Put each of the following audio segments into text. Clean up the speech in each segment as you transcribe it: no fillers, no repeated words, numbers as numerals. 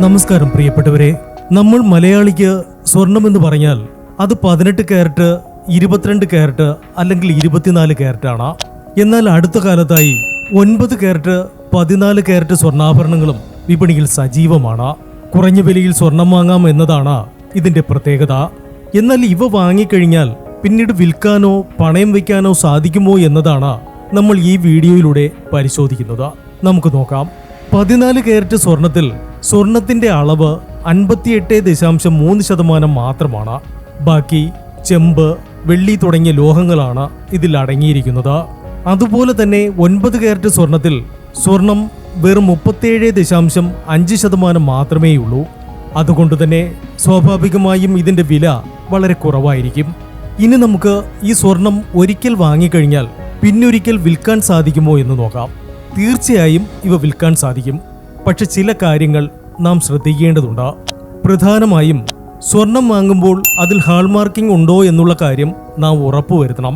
നമസ്കാരം പ്രിയപ്പെട്ടവരെ. നമ്മൾ മലയാളിക്ക് സ്വർണമെന്ന് പറഞ്ഞാൽ അത് 18 കാരറ്റ്, 22 കാരറ്റ് അല്ലെങ്കിൽ 24 കാരറ്റാണ്. എന്നാൽ അടുത്ത കാലത്തായി 9 കാരറ്റ്, 14 കാരറ്റ് സ്വർണ്ണാഭരണങ്ങളും വിപണിയിൽ സജീവമാണ്. കുറഞ്ഞ വിലയിൽ സ്വർണം വാങ്ങാം എന്നതാണ് ഇതിന്റെ പ്രത്യേകത. എന്നാൽ ഇവ വാങ്ങിക്കഴിഞ്ഞാൽ പിന്നീട് വിൽക്കാനോ പണയം വയ്ക്കാനോ സാധിക്കുമോ എന്നതാണ് നമ്മൾ ഈ വീഡിയോയിലൂടെ പരിശോധിക്കുന്നത്. നമുക്ക് നോക്കാം. 14 കാരറ്റ് സ്വർണത്തിൽ സ്വർണത്തിന്റെ അളവ് 58.3% മാത്രമാണ്. ബാക്കി ചെമ്പ്, വെള്ളി തുടങ്ങിയ ലോഹങ്ങളാണ് ഇതിൽ അടങ്ങിയിരിക്കുന്നത്. അതുപോലെ തന്നെ 9 കാരറ്റ് സ്വർണത്തിൽ സ്വർണം വെറും 37.5% മാത്രമേയുള്ളൂ. അതുകൊണ്ട് തന്നെ സ്വാഭാവികമായും ഇതിന്റെ വില വളരെ കുറവായിരിക്കും. ഇനി നമുക്ക് ഈ സ്വർണം ഒരിക്കൽ വാങ്ങിക്കഴിഞ്ഞാൽ പിന്നൊരിക്കൽ വിൽക്കാൻ സാധിക്കുമോ എന്ന് നോക്കാം. തീർച്ചയായും ഇവ വിൽക്കാൻ സാധിക്കും. പക്ഷെ ചില കാര്യങ്ങൾ നാം ശ്രദ്ധിക്കേണ്ടതുണ്ട്. പ്രധാനമായും സ്വർണം വാങ്ങുമ്പോൾ അതിൽ ഹാൾമാർക്കിംഗ് ഉണ്ടോ എന്നുള്ള കാര്യം നാം ഉറപ്പുവരുത്തണം.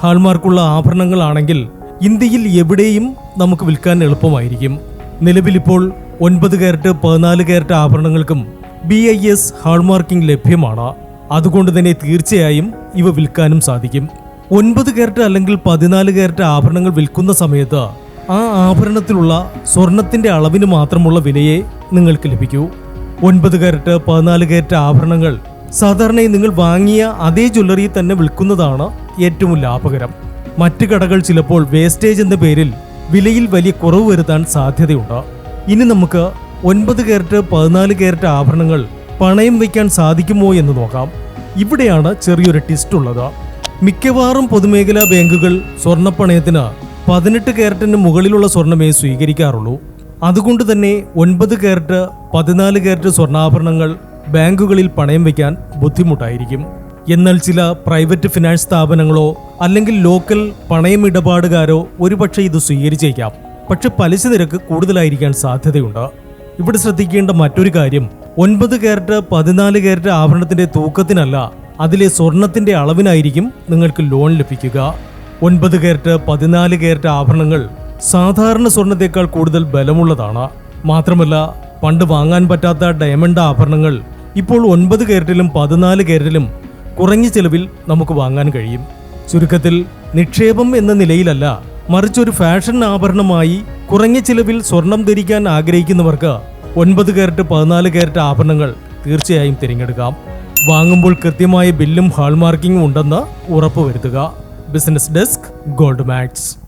ഹാൾമാർക്കുള്ള ആഭരണങ്ങളാണെങ്കിൽ ഇന്ത്യയിൽ എവിടെയും നമുക്ക് വിൽക്കാൻ എളുപ്പമായിരിക്കും. നിലവിലിപ്പോൾ 9 കാരറ്റ്, 14 കാരറ്റ് ആഭരണങ്ങൾക്കും BIS ഹാൾമാർക്കിംഗ് ലഭ്യമാണ്. അതുകൊണ്ട് തന്നെ തീർച്ചയായും ഇവ വിൽക്കാനും സാധിക്കും. 9 കാരറ്റ് അല്ലെങ്കിൽ 14 കാരറ്റ് ആഭരണങ്ങൾ വിൽക്കുന്ന സമയത്ത് ആ ആഭരണത്തിലുള്ള സ്വർണത്തിന്റെ അളവിന് മാത്രമുള്ള വിലയെ നിങ്ങൾക്ക് ലഭിക്കൂ. 9 കാരറ്റ്, 14 കാരറ്റ് ആഭരണങ്ങൾ സാധാരണയായി നിങ്ങൾ വാങ്ങിയ അതേ ജ്വല്ലറി തന്നെ വിൽക്കുന്നതാണ് ഏറ്റവും ലാഭകരം. മറ്റു കടകൾ ചിലപ്പോൾ വേസ്റ്റേജ് എന്ന പേരിൽ വിലയിൽ വലിയ കുറവ് വരുത്താൻ സാധ്യതയുണ്ട്. ഇനി നമുക്ക് 9 കാരറ്റ്, 14 കാരറ്റ് ആഭരണങ്ങൾ പണയം വയ്ക്കാൻ സാധിക്കുമോ എന്ന് നോക്കാം. ഇവിടെയാണ് ചെറിയൊരു ട്വിസ്റ്റ് ഉള്ളത്. മിക്കവാറും പൊതുമേഖലാ ബാങ്കുകൾ സ്വർണ്ണപ്പണയത്തിന് 18 കാരറ്റിന് മുകളിലുള്ള സ്വർണമേ സ്വീകരിക്കാറുള്ളൂ. അതുകൊണ്ട് തന്നെ 9 കാരറ്റ്, 14 കാരറ്റ് സ്വർണ്ണാഭരണങ്ങൾ ബാങ്കുകളിൽ പണയം വയ്ക്കാൻ ബുദ്ധിമുട്ടായിരിക്കും. എന്നാൽ ചില പ്രൈവറ്റ് ഫിനാൻസ് സ്ഥാപനങ്ങളോ അല്ലെങ്കിൽ ലോക്കൽ പണയം ഇടപാടുകാരോ ഒരുപക്ഷെ ഇത് സ്വീകരിച്ചേക്കാം. പക്ഷെ പലിശ നിരക്ക് കൂടുതലായിരിക്കാൻ സാധ്യതയുണ്ട്. ഇവിടെ ശ്രദ്ധിക്കേണ്ട മറ്റൊരു കാര്യം, 9 കാരറ്റ്, 14 കാരറ്റ് ആഭരണത്തിന്റെ തൂക്കത്തിനല്ല, അതിലെ സ്വർണത്തിന്റെ അളവിനായിരിക്കും നിങ്ങൾക്ക് ലോൺ ലഭിക്കുക. 9 കാരറ്റ്, 14 കാരറ്റ് ആഭരണങ്ങൾ സാധാരണ സ്വർണത്തേക്കാൾ കൂടുതൽ ബലമുള്ളതാണ്. മാത്രമല്ല, പണ്ട് വാങ്ങാൻ പറ്റാത്ത ഡയമണ്ട് ആഭരണങ്ങൾ ഇപ്പോൾ 9 കാരറ്റിലും 14 കാരറ്റിലും കുറഞ്ഞ ചെലവിൽ നമുക്ക് വാങ്ങാൻ കഴിയും. ചുരുക്കത്തിൽ നിക്ഷേപം എന്ന നിലയിലല്ല, മറിച്ചൊരു ഫാഷൻ ആഭരണമായി കുറഞ്ഞ ചെലവിൽ സ്വർണം ധരിക്കാൻ ആഗ്രഹിക്കുന്നവർക്ക് 9 കാരറ്റ്, 14 കാരറ്റ് ആഭരണങ്ങൾ തീർച്ചയായും തിരഞ്ഞെടുക്കാം. വാങ്ങുമ്പോൾ കൃത്യമായ ബില്ലും ഹാൾമാർക്കിംഗും ഉണ്ടെന്ന് ഉറപ്പുവരുത്തുക. Business desk, gold max.